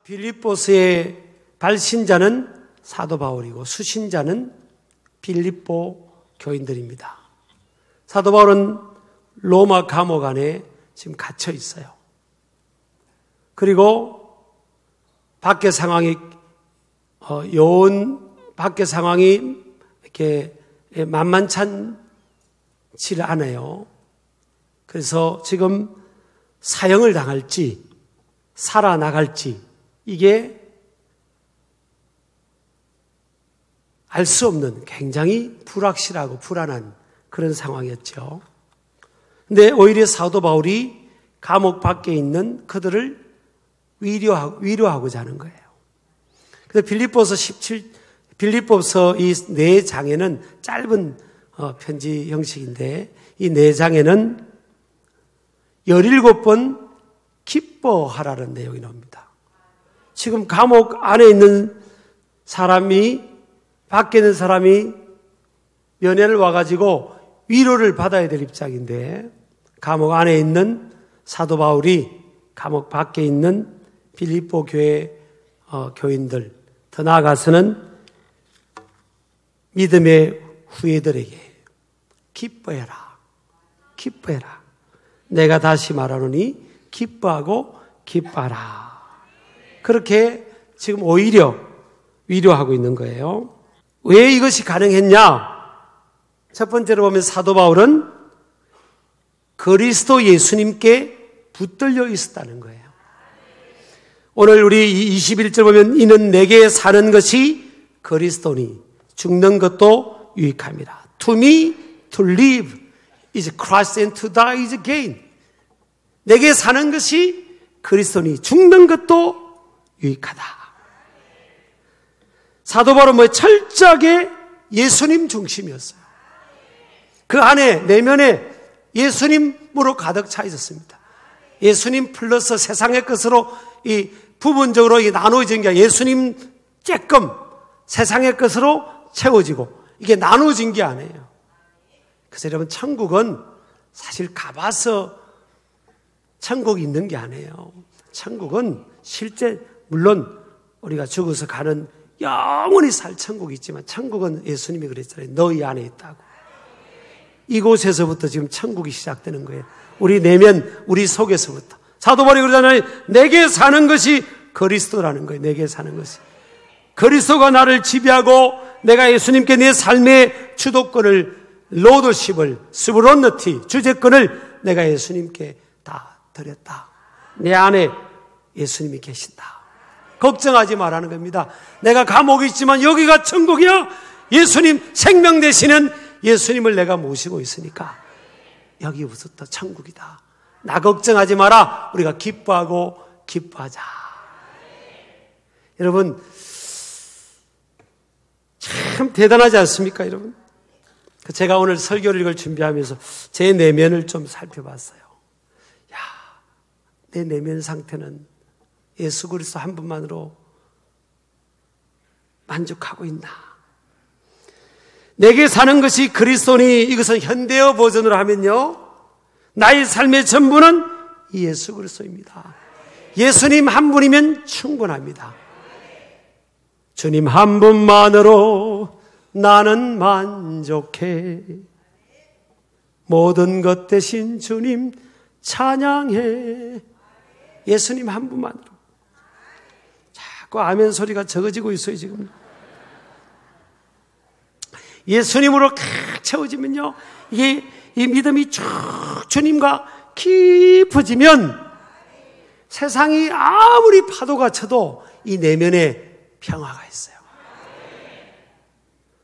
빌립보서의 발신자는 사도 바울이고 수신자는 빌립보 교인들입니다. 사도 바울은 로마 감옥 안에 지금 갇혀 있어요. 그리고 밖의 상황이 밖의 상황이 이렇게 만만찮지를 않아요. 그래서 지금 사형을 당할지 살아나갈지 이게 알 수 없는 굉장히 불확실하고 불안한 그런 상황이었죠. 근데 오히려 사도 바울이 감옥 밖에 있는 그들을 위로하고자 하는 거예요. 그래서 빌립보서 이 4장에는 짧은 편지 형식인데 이 4장에는 17번 기뻐하라는 내용이 나옵니다. 지금 감옥 안에 있는 사람이 밖에 있는 사람이 면회를 와가지고 위로를 받아야 될 입장인데 감옥 안에 있는 사도 바울이 감옥 밖에 있는 빌립보 교회 교인들 더 나아가서는 믿음의 후예들에게 기뻐해라. 기뻐해라. 내가 다시 말하노니 기뻐하고 기뻐하라. 그렇게 지금 오히려 위로하고 있는 거예요. 왜 이것이 가능했냐? 첫 번째로 보면 사도 바울은 그리스도 예수님께 붙들려 있었다는 거예요. 오늘 우리 21절 보면 이는 내게 사는 것이 그리스도니 죽는 것도 유익함이라. To me to live is Christ and to die is gain. 내게 사는 것이 그리스도니 죽는 것도 유익하다. 사도 바울은 철저하게 예수님 중심이었어요. 그 안에 내면에 예수님으로 가득 차 있었습니다. 예수님 플러스 세상의 것으로 이 부분적으로 나누어진 게 아니라 예수님 쬐끔 세상의 것으로 채워지고 이게 나누어진 게 아니에요. 그래서 여러분 천국은 사실 가봐서 천국이 있는 게 아니에요. 천국은 실제 물론 우리가 죽어서 가는 영원히 살 천국이 있지만 천국은 예수님이 그랬잖아요. 너희 안에 있다고. 이곳에서부터 지금 천국이 시작되는 거예요. 우리 내면 우리 속에서부터. 사도 바울이 그러잖아요. 내게 사는 것이 그리스도라는 거예요. 내게 사는 것이. 그리스도가 나를 지배하고 내가 예수님께 내 삶의 주도권을 로더십을 스브론너티 주재권을 내가 예수님께 다 드렸다. 내 안에 예수님이 계신다. 걱정하지 말라는 겁니다. 내가 감옥에 있지만 여기가 천국이야. 예수님 생명 되시는 예수님을 내가 모시고 있으니까 여기부터 천국이다. 나 걱정하지 마라. 우리가 기뻐하고 기뻐하자. 여러분 참 대단하지 않습니까, 여러분? 제가 오늘 설교를 이걸 준비하면서 제 내면을 좀 살펴봤어요. 야, 내 내면 상태는 예수 그리스도 한 분만으로 만족하고 있나? 내게 사는 것이 그리스도니 이것은 현대어 버전으로 하면요. 나의 삶의 전부는 예수 그리스도입니다. 예수님 한 분이면 충분합니다. 주님 한 분만으로 나는 만족해. 모든 것 대신 주님 찬양해. 예수님 한 분만으로. 자꾸 아멘 소리가 적어지고 있어요 지금. 예수님으로 칵 채워지면요, 이게 이 믿음이 쭉 주님과 깊어지면 세상이 아무리 파도가 쳐도 이 내면에 평화가 있어요.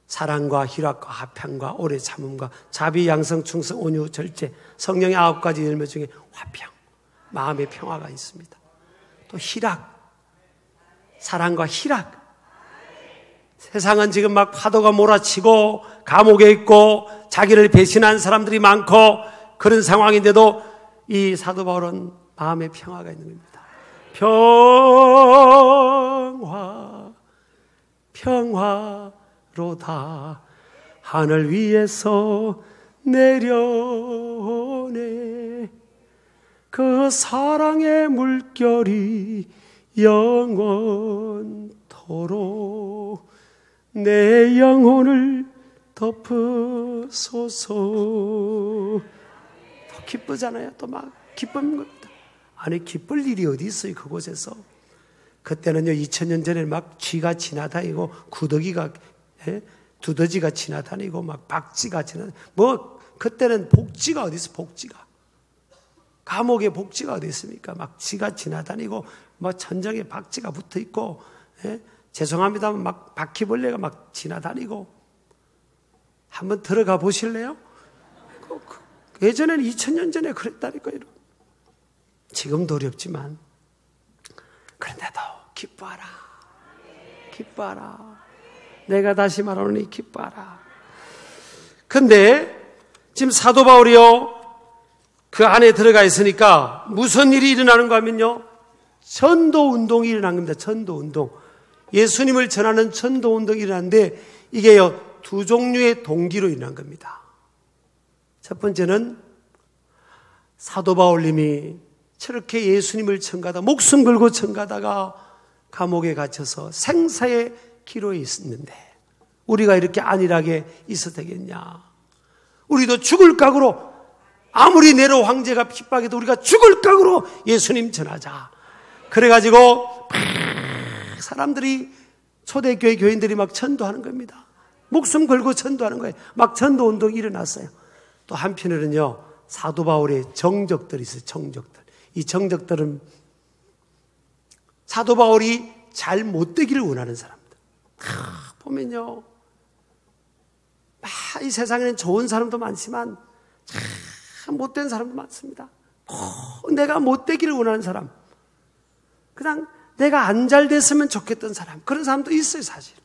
사랑과 희락과 화평과 오래 참음과 자비, 양성, 충성, 온유, 절제, 성령의 9가지 열매 중에 화평, 마음의 평화가 있습니다. 또 희락, 사랑과 희락. 세상은 지금 막 파도가 몰아치고 감옥에 있고 자기를 배신한 사람들이 많고 그런 상황인데도 이 사도 바울은 마음의 평화가 있는 겁니다. 평화로다 하늘 위에서 내려오네. 그 사랑의 물결이 영원토록 내 영혼을 덮으소서. 더 기쁘잖아요. 또 막 기쁨인 겁니다. 아니 기쁠 일이 어디 있어요 그곳에서. 그때는요 2000년 전에 막 쥐가 지나다니고 구더기가 두더지가 지나다니고 막 박쥐가 지나다니고 뭐 그때는 복지가 어디 있어. 복지가 감옥에 복지가 어디 있습니까. 막 쥐가 지나다니고 뭐 천정에 박쥐가 붙어있고 죄송합니다만 막 바퀴벌레가 막 지나다니고. 한번 들어가 보실래요? 예전에는 2000년 전에 그랬다니까요. 지금도 어렵지만 그런데도 기뻐하라. 기뻐하라. 내가 다시 말하노니 기뻐하라. 근데 지금 사도 바울이요 그 안에 들어가 있으니까 무슨 일이 일어나는가 하면요 전도 운동이 일어난 겁니다. 전도 운동. 예수님을 전하는 전도 운동이 일어났는데 이게요 두 종류의 동기로 일어난 겁니다. 첫 번째는 사도 바울님이 저렇게 예수님을 전가하다 목숨 걸고 전가하다가 감옥에 갇혀서 생사의 기로에 있었는데 우리가 이렇게 안일하게 있어도 되겠냐. 우리도 죽을 각오로 아무리 네로 황제가 핍박해도 우리가 죽을 각오로 예수님 전하자. 그래가지고 사람들이 초대교회 교인들이 막 전도하는 겁니다. 목숨 걸고 전도하는 거예요. 막 전도 운동이 일어났어요. 또 한편으로는요 사도 바울의 정적들이 있어요. 정적들. 이 정적들은 사도 바울이 잘 못되기를 원하는 사람들. 보면요 이 세상에는 좋은 사람도 많지만 참 못된 사람도 많습니다. 내가 못되기를 원하는 사람, 그냥 내가 안 잘 됐으면 좋겠던 사람, 그런 사람도 있어요. 사실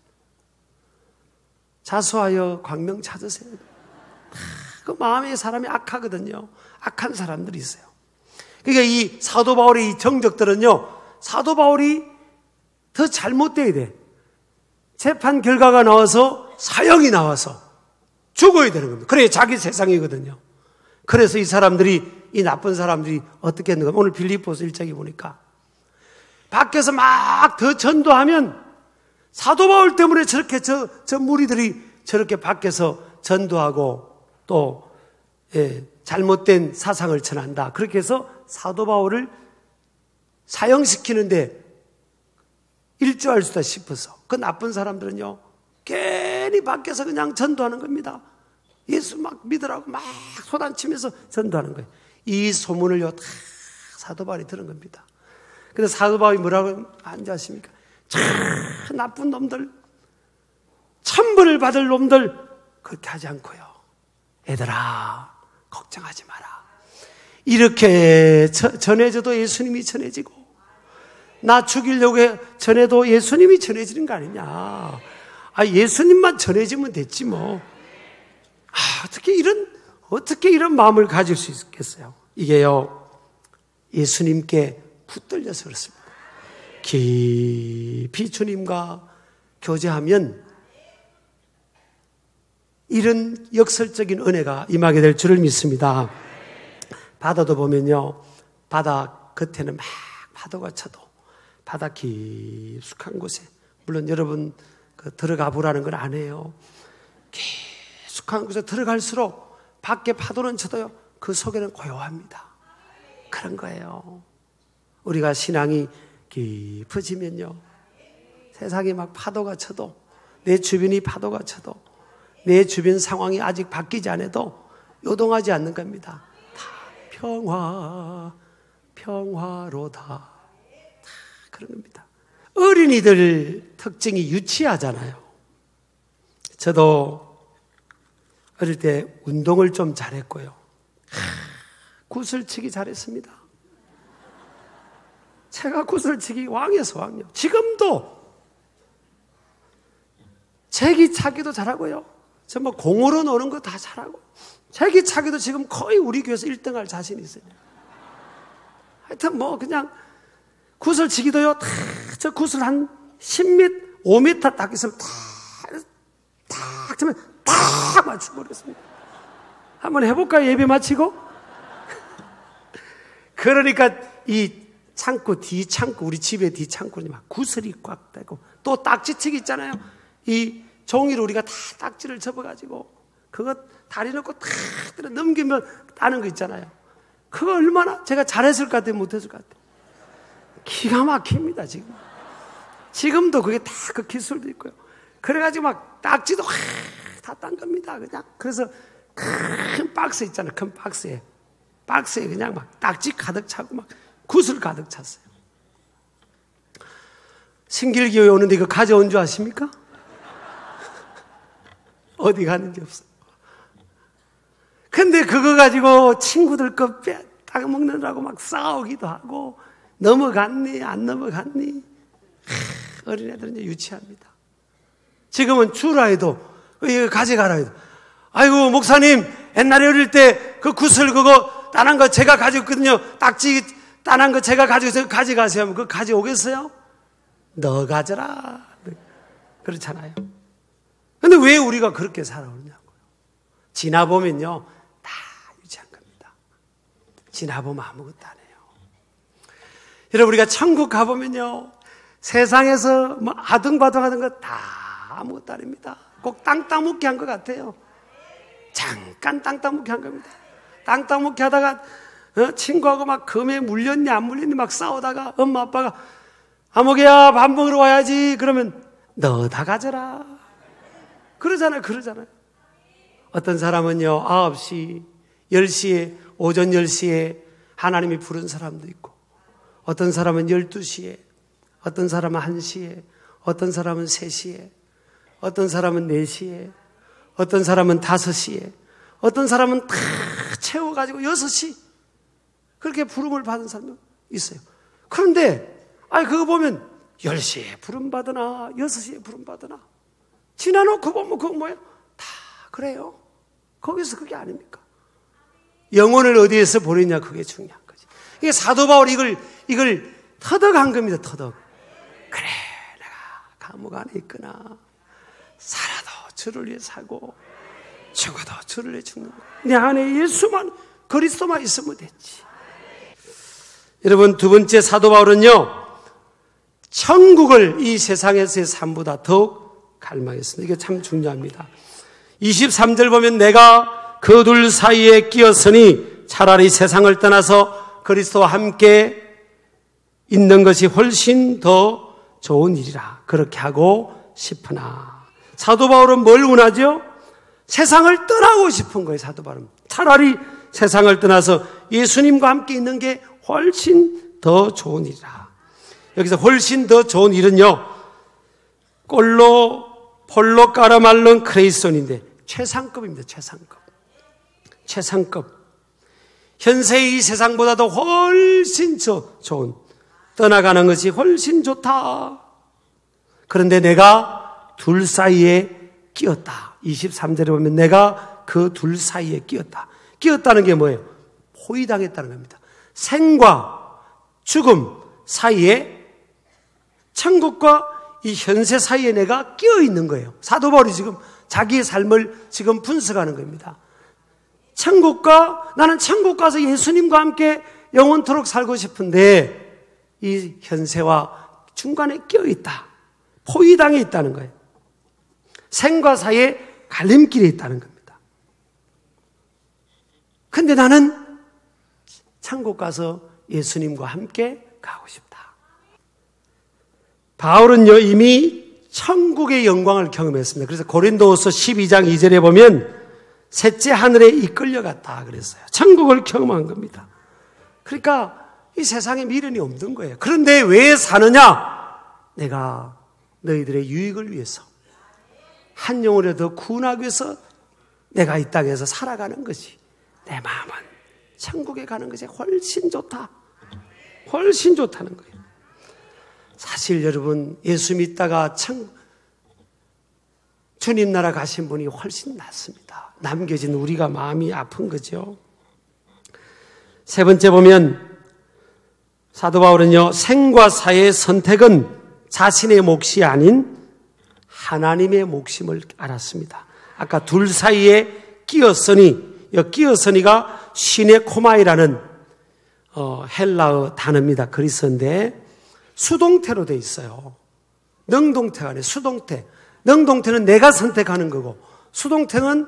자수하여 광명 찾으세요. 그 마음의 사람이 악하거든요. 악한 사람들이 있어요. 그러니까 이 사도 바울의 이 정적들은요 사도 바울이 더 잘못돼야 돼. 재판 결과가 나와서 사형이 나와서 죽어야 되는 겁니다. 그래 자기 세상이거든요. 그래서 이 사람들이 이 나쁜 사람들이 어떻게 했는가. 오늘 빌립보서 1장에 보니까 밖에서 막 더 전도하면 사도 바울 때문에 저렇게 저 무리들이 저렇게 밖에서 전도하고 또 잘못된 사상을 전한다. 그렇게 해서 사도 바울을 사형시키는데 일조할 수다 싶어서 그 나쁜 사람들은요 괜히 밖에서 그냥 전도하는 겁니다. 예수 막 믿으라고 막 소단치면서 전도하는 거예요. 이 소문을요 다 사도 바울이 들은 겁니다. 그래서 사도 바울이 뭐라고 하는지 아십니까? 참 나쁜 놈들, 천벌을 받을 놈들 그렇게 하지 않고요. 얘들아 걱정하지 마라. 이렇게 전해져도 예수님이 전해지고 나 죽이려고 전해도 예수님이 전해지는 거 아니냐. 예수님만 전해지면 됐지 뭐. 어떻게 이런 마음을 가질 수 있겠어요? 이게요 예수님께 붙들려서 그렇습니다. 깊이 주님과 교제하면 이런 역설적인 은혜가 임하게 될 줄을 믿습니다. 바다도 보면요 바다 겉에는 막 파도가 쳐도 바다 깊숙한 곳에, 물론 여러분 들어가 보라는 건 안 해요. 깊숙한 곳에 들어갈수록 밖에 파도는 쳐도요 그 속에는 고요합니다. 그런 거예요. 우리가 신앙이 깊어지면요 세상에 막 파도가 쳐도, 내 주변이 파도가 쳐도, 내 주변 상황이 아직 바뀌지 않아도 요동하지 않는 겁니다. 다 평화로다. 다 그런 겁니다. 어린이들 특징이 유치하잖아요. 저도 어릴 때 운동을 좀 잘했고요. 구슬치기 잘했습니다. 제가 구슬치기 왕이었어, 왕이요. 지금도 제기차기도 잘하고요. 저 뭐 공으로 노는 거 다 잘하고, 제기차기도 지금 거의 우리 교회에서 1등할 자신이 있어요. 하여튼 뭐 그냥 구슬치기도요. 저 구슬 한 10m, 5m 딱 있으면 딱 치면 딱 맞춰버렸습니다. 한번 해볼까요? 예배 마치고? 그러니까 이 창고, 뒤창고, 우리 집의 뒤창고는 막 구슬이 꽉 되고, 또 딱지치기 있잖아요. 이 종이로 우리가 다 딱지를 접어가지고, 그거 다리 놓고 탁 넘기면 따는 거 있잖아요. 그거 얼마나 제가 잘했을 것 같아요? 못했을 것 같아요? 기가 막힙니다, 지금. 지금도 그게 다 그 기술도 있고요. 그래가지고 막 딱지도 다 딴 겁니다, 그냥. 그래서 큰 박스 있잖아요. 큰 박스에 그냥 막 딱지 가득 차고 막 구슬 가득 찼어요. 신길교회 오는데 이거 가져온 줄 아십니까? 어디 가는 게 없어요. 근데 그거 가지고 친구들 거 따가 먹느라고 막 싸우기도 하고, 넘어갔니 안 넘어갔니? 어린애들은 이제 유치합니다. 지금은 주라 해도 이거 가져가라 해도, 아이고 목사님 옛날에 어릴 때 그 구슬 그거 따난 거 제가 가져왔거든요. 딱지 따난 거 제가 가져가서 가져가세요 하면 그거 가져오겠어요? 너 가져라. 그렇잖아요. 근데 왜 우리가 그렇게 살아오냐고요. 지나보면요 다 유치한 겁니다. 지나보면 아무것도 안 해요. 여러분, 우리가 천국 가보면요 세상에서 뭐 아등바등하던 거 다 아무것도 아닙니다. 꼭 땅 따먹기 한 것 같아요. 잠깐 땅 따먹기 한 겁니다. 땅 따먹기 하다가 친구하고 막 금에 물렸니 안 물렸니 막 싸우다가 엄마 아빠가 아목이야 밥 먹으러 와야지 그러면 너 다 가져라 그러잖아요. 어떤 사람은요 9시 10시에 오전 10시에 하나님이 부른 사람도 있고, 어떤 사람은 12시에, 어떤 사람은 1시에, 어떤 사람은 3시에, 어떤 사람은 4시에, 어떤 사람은 5시에, 어떤 사람은 다 채워가지고 6시 그렇게 부름을 받은 사람도 있어요. 그런데 그거 보면 10시에 부름 받으나 6시에 부름 받으나 지나놓고 보면 그거 뭐예요? 다 그래요. 거기서 그게 아닙니까? 영혼을 어디에서 보냈냐 그게 중요한 거지. 이게 사도 바울이 이걸 터득한 겁니다. 터득. 그래 내가 감옥 안에 있거나 살아도 주를 위해 살고 죽어도 주를 위해 죽는 거야. 내 안에 예수만 그리스도만 있으면 됐지. 여러분, 두 번째 사도 바울은요 천국을 이 세상에서의 삶보다 더욱 갈망했습니다. 이게 참 중요합니다. 23절 보면 내가 그 둘 사이에 끼었으니 차라리 세상을 떠나서 그리스도와 함께 있는 것이 훨씬 더 좋은 일이라 그렇게 하고 싶으나. 사도 바울은 뭘 원하죠? 세상을 떠나고 싶은 거예요. 사도 바울은 차라리 세상을 떠나서 예수님과 함께 있는 게 훨씬 더 좋은 일이라. 여기서 훨씬 더 좋은 일은요 꼴로 폴로 까라말론 크레이손인데 최상급입니다. 최상급. 현세의 이 세상보다도 훨씬 좋은, 떠나가는 것이 훨씬 좋다. 그런데 내가 둘 사이에 끼었다. 23절에 보면 내가 그 둘 사이에 끼었다. 끼었다는 게 뭐예요? 포위당했다는 겁니다. 생과 죽음 사이에, 천국과 이 현세 사이에 내가 끼어 있는 거예요. 사도 바울이 지금 자기의 삶을 지금 분석하는 겁니다. 나는 천국 가서 예수님과 함께 영원토록 살고 싶은데 이 현세와 중간에 끼어 있다. 포위당해 있다는 거예요. 생과 사이에 갈림길에 있다는 겁니다. 근데 나는 천국 가서 예수님과 함께 가고 싶다. 바울은요 이미 천국의 영광을 경험했습니다. 그래서 고린도후서 12장 2절에 보면 셋째 하늘에 이끌려갔다 그랬어요. 천국을 경험한 겁니다. 그러니까 이 세상에 미련이 없는 거예요. 그런데 왜 사느냐? 내가 너희들의 유익을 위해서, 한 영혼이라도 구원하기 위해서 내가 이 땅에서 살아가는 것이, 내 마음은 천국에 가는 것이 훨씬 좋다. 훨씬 좋다는 거예요. 사실 여러분, 예수 믿다가 주님 나라 가신 분이 훨씬 낫습니다. 남겨진 우리가 마음이 아픈 거죠. 세 번째 보면 사도 바울은요, 생과 사의 선택은 자신의 몫이 아닌 하나님의 몫임을 알았습니다. 아까 둘 사이에 끼었으니, 이 끼었으니가 시네코마이라는 헬라어 단어입니다. 그리스어인데 수동태로 돼 있어요. 능동태가 아니에요. 수동태. 능동태는 내가 선택하는 거고 수동태는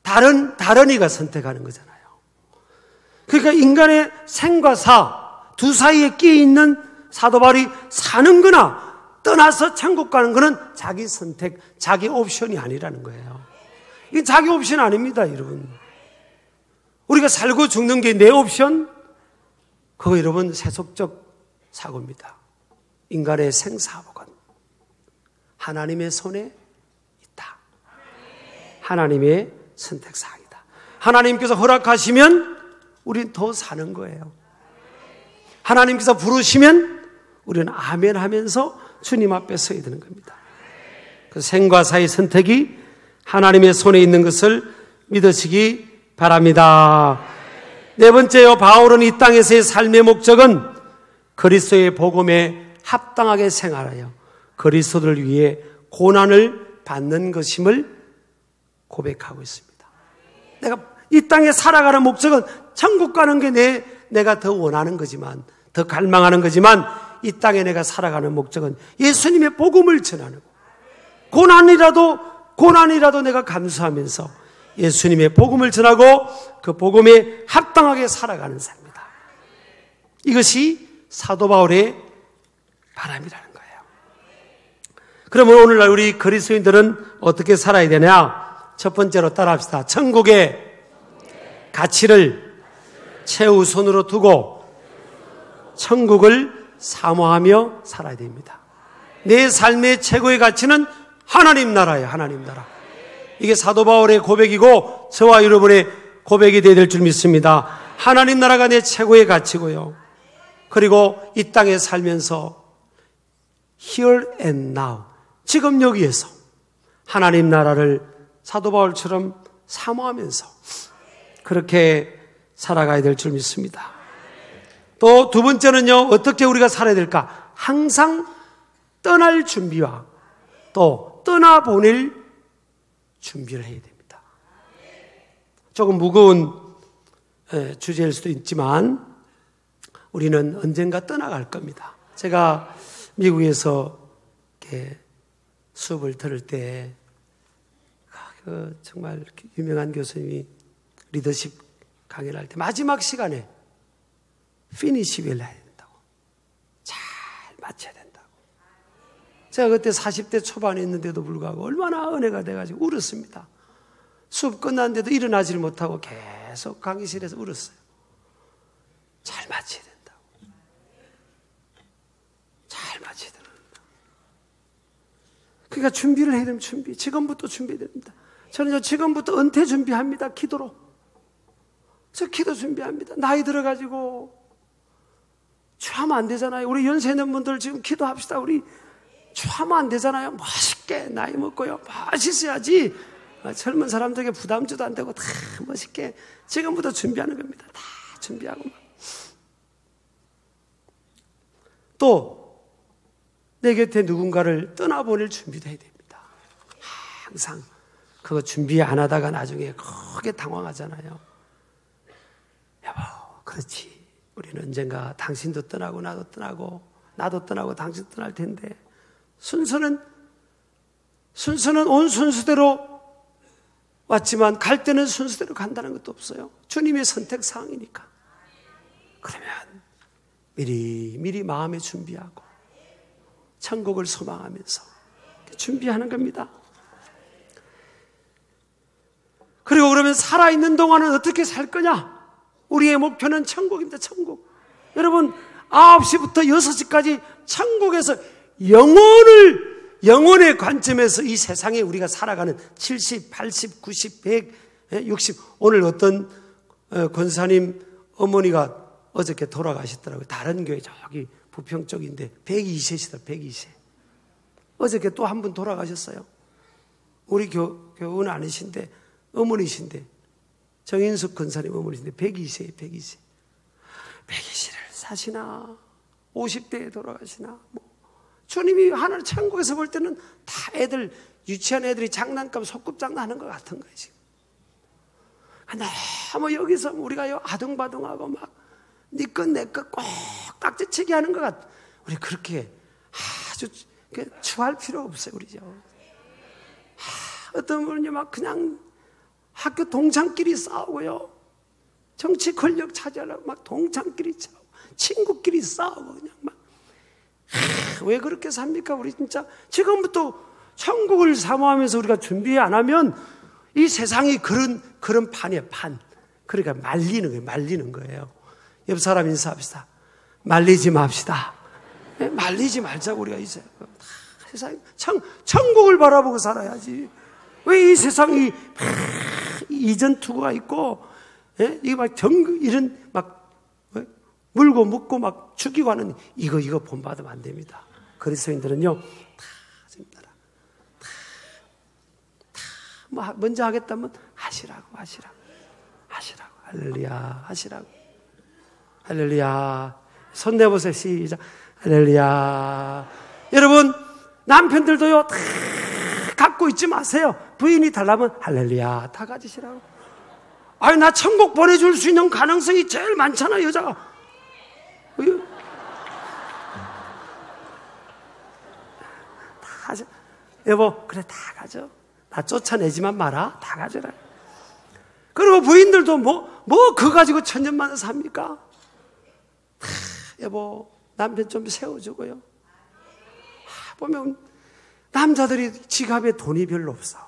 다른 이가 선택하는 거잖아요. 그러니까 인간의 생과 사 두 사이에 끼어 있는 사도 바울이 사는 거나 떠나서 천국 가는 거는 자기 선택, 자기 옵션이 아니라는 거예요. 이게 자기 옵션 아닙니다, 여러분. 우리가 살고 죽는 게 내 옵션? 그거 여러분 세속적 사고입니다. 인간의 생사복은 하나님의 손에 있다. 하나님의 선택사항이다. 하나님께서 허락하시면 우린 더 사는 거예요. 하나님께서 부르시면 우리는 아멘 하면서 주님 앞에 서야 되는 겁니다. 그 생과 사의 선택이 하나님의 손에 있는 것을 믿으시기 바랍니다. 네 번째요, 바울은 이 땅에서의 삶의 목적은 그리스도의 복음에 합당하게 생활하여 그리스도를 위해 고난을 받는 것임을 고백하고 있습니다. 내가 이 땅에 살아가는 목적은 천국 가는 게 내가 더 원하는 거지만, 더 갈망하는 거지만, 이 땅에 내가 살아가는 목적은 예수님의 복음을 전하는 거. 고난이라도 내가 감수하면서 예수님의 복음을 전하고 그 복음에 합당하게 살아가는 삶이다. 이것이 사도 바울의 바람이라는 거예요. 그러면 오늘날 우리 그리스도인들은 어떻게 살아야 되냐? 첫 번째로 따라합시다. 천국의 가치를 최우선으로 두고 천국을 사모하며 살아야 됩니다. 내 삶의 최고의 가치는 하나님 나라예요. 하나님 나라. 이게 사도 바울의 고백이고 저와 여러분의 고백이 되어야 될 줄 믿습니다. 하나님 나라가 내 최고의 가치고요. 그리고 이 땅에 살면서 here and now, 지금 여기에서 하나님 나라를 사도 바울처럼 사모하면서 그렇게 살아가야 될 줄 믿습니다. 또 두 번째는요, 어떻게 우리가 살아야 될까? 항상 떠날 준비와 또 떠나보낼 준비를 해야 됩니다. 조금 무거운 주제일 수도 있지만 우리는 언젠가 떠나갈 겁니다. 제가 미국에서 이렇게 수업을 들을 때 정말 이렇게 유명한 교수님이 리더십 강의를 할 때 마지막 시간에 피니시 웰 해야 된다고. 잘 마쳐야 된다고. 제가 그때 40대 초반에 있는데도 불구하고 얼마나 은혜가 돼가지고 울었습니다. 수업 끝났는데도 일어나지를 못하고 계속 강의실에서 울었어요. 잘 마쳐야 된다고. 잘 마쳐야 된다. 그러니까 준비를 해야 됩니다. 지금부터 준비해야 됩니다. 저는 지금부터 은퇴 준비합니다. 기도로. 저 기도 준비합니다. 나이 들어가지고 취하면 안 되잖아요. 우리 연세 있는 분들 지금 기도합시다. 우리 취하면 안 되잖아요. 멋있게 나이 먹고요. 멋있어야지. 젊은 사람들에게 부담 줘도 안 되고 다 멋있게 지금부터 준비하는 겁니다. 다 준비하고 또 내 곁에 누군가를 떠나보낼 준비도 해야 됩니다. 항상 그거 준비 안 하다가 나중에 크게 당황하잖아요. 여보, 그렇지. 우리는 언젠가 당신도 떠나고 나도 떠나고 당신도 떠날 텐데 순서는 온 순서대로 왔지만 갈 때는 순서대로 간다는 것도 없어요. 주님의 선택사항이니까. 그러면 미리 마음에 준비하고 천국을 소망하면서 준비하는 겁니다. 그리고 그러면 살아있는 동안은 어떻게 살 거냐? 우리의 목표는 천국입니다. 천국. 여러분 9시부터 6시까지 천국에서 영혼의 관점에서 이 세상에 우리가 살아가는 70, 80, 90, 100, 60 오늘 어떤 권사님 어머니가 어저께 돌아가셨더라고요. 다른 교회 저기 부평 쪽인데 102세시다. 102세. 어저께 또 한 분 돌아가셨어요. 우리 교우는 아니신데 어머니신데 정인숙 권사님 어머니신데 102세에 102세. 102세를 사시나 50대에 돌아가시나 주님이 하늘 천국에서 볼 때는 다 애들 유치한 애들이 장난감 소꿉장난하는 것 같은 거예요 지금. 너무 여기서 우리가 아둥바둥하고 막 네 것 내 것 꼭 딱지치기 하는 것 같아. 우리 그렇게 아주 추할 필요 없어요, 우리죠. 어떤 분은요, 막 그냥 학교 동창끼리 싸우고요. 정치 권력 차지하려고 막 동창끼리 싸우고, 친구끼리 싸우고, 그냥 막. 왜 그렇게 삽니까? 우리 진짜 지금부터 천국을 사모하면서 우리가 준비 안 하면 이 세상이 그런 판이에요, 판. 그러니까 말리는 거예요. 옆 사람 인사합시다. 말리지 맙시다. 말리지 말자고 우리가 이제. 세상에 천국을 바라보고 살아야지. 왜 이 세상이 이전 투구가 있고, 이게 막 이런 막 물고 묻고 막 죽이고 하는 이거 본받으면 안 됩니다. 그리스도인들은요, 뭐 먼저 하겠다면 하시라고. 할렐루야, 하시라고. 할렐루야. 손 내보세요. 시작. 할렐루야. 여러분, 남편들도요, 다 갖고 있지 마세요. 부인이 달라면 할렐루야. 다 가지시라고. 아니, 나 천국 보내줄 수 있는 가능성이 제일 많잖아, 여자가. 다 가져. 여보, 그래, 다 가져. 나 쫓아내지만 마라. 다 가져라. 그리고 부인들도 그거 가지고 천년만을 삽니까? 여보, 남편 좀 세워주고요. 보면 남자들이 지갑에 돈이 별로 없어.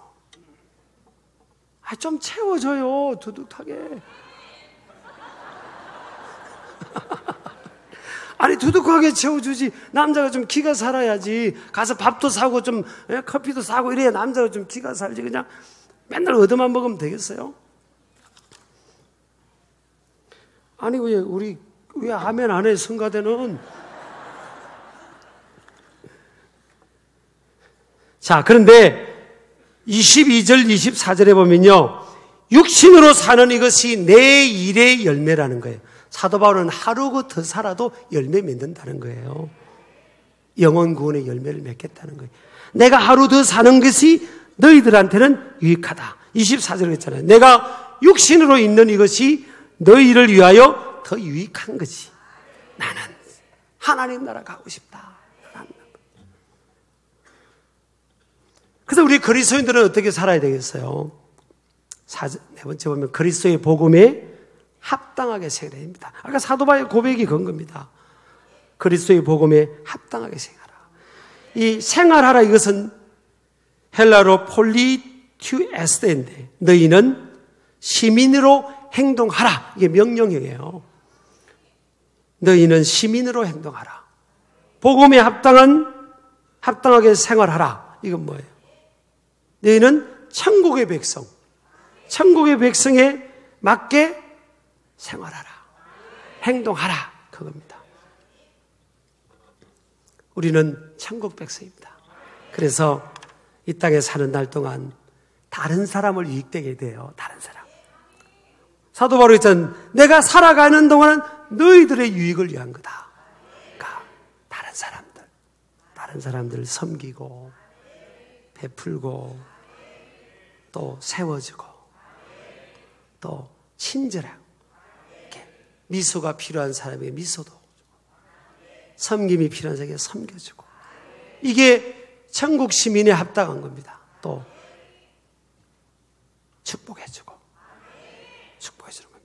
좀 채워줘요, 두둑하게. 아니, 두둑하게 채워주지. 남자가 좀 기가 살아야지. 가서 밥도 사고 좀 커피도 사고 이래야 남자가 좀 기가 살지. 그냥 맨날 얻어만 먹으면 되겠어요? 아니, 왜 아멘 안 해, 성가대는? 자, 그런데 22절, 24절에 보면요, 육신으로 사는 이것이 내 일의 열매라는 거예요. 사도 바울은 하루 더 살아도 열매 맺는다는 거예요. 영혼 구원의 열매를 맺겠다는 거예요. 내가 하루 더 사는 것이 너희들한테는 유익하다. 24절에 했잖아요. 내가 육신으로 있는 이것이 너희를 위하여 더 유익한 거지. 나는 하나님 나라 가고 싶다. 그래서 우리 그리스도인들은 어떻게 살아야 되겠어요? 네 번째 보면 그리스도의 복음에 합당하게 생활해야 됩니다. 아까 사도 바울의 고백이 그런 겁니다. 그리스도의 복음에 합당하게 생활하라. 이 생활하라, 이것은 헬라로 폴리튜에스테인데 너희는 시민으로 행동하라. 이게 명령이에요. 너희는 시민으로 행동하라. 복음에 합당하게 생활하라. 이건 뭐예요? 너희는 천국의 백성, 천국의 백성에 맞게 생활하라. 행동하라. 그겁니다. 우리는 천국 백성입니다. 그래서 이 땅에 사는 날 동안 다른 사람을 유익되게 돼요. 다른 사람. 사도 바울이 했잖아요. 내가 살아가는 동안은 너희들의 유익을 위한 거다. 그러니까 다른 사람들 섬기고 베풀고 또 세워주고 또 친절하고 이렇게 미소가 필요한 사람에게 미소도 섬김이 필요한 사람에게 섬겨주고 이게 천국 시민에 합당한 겁니다. 또 축복해주고 축복해주는 거예요.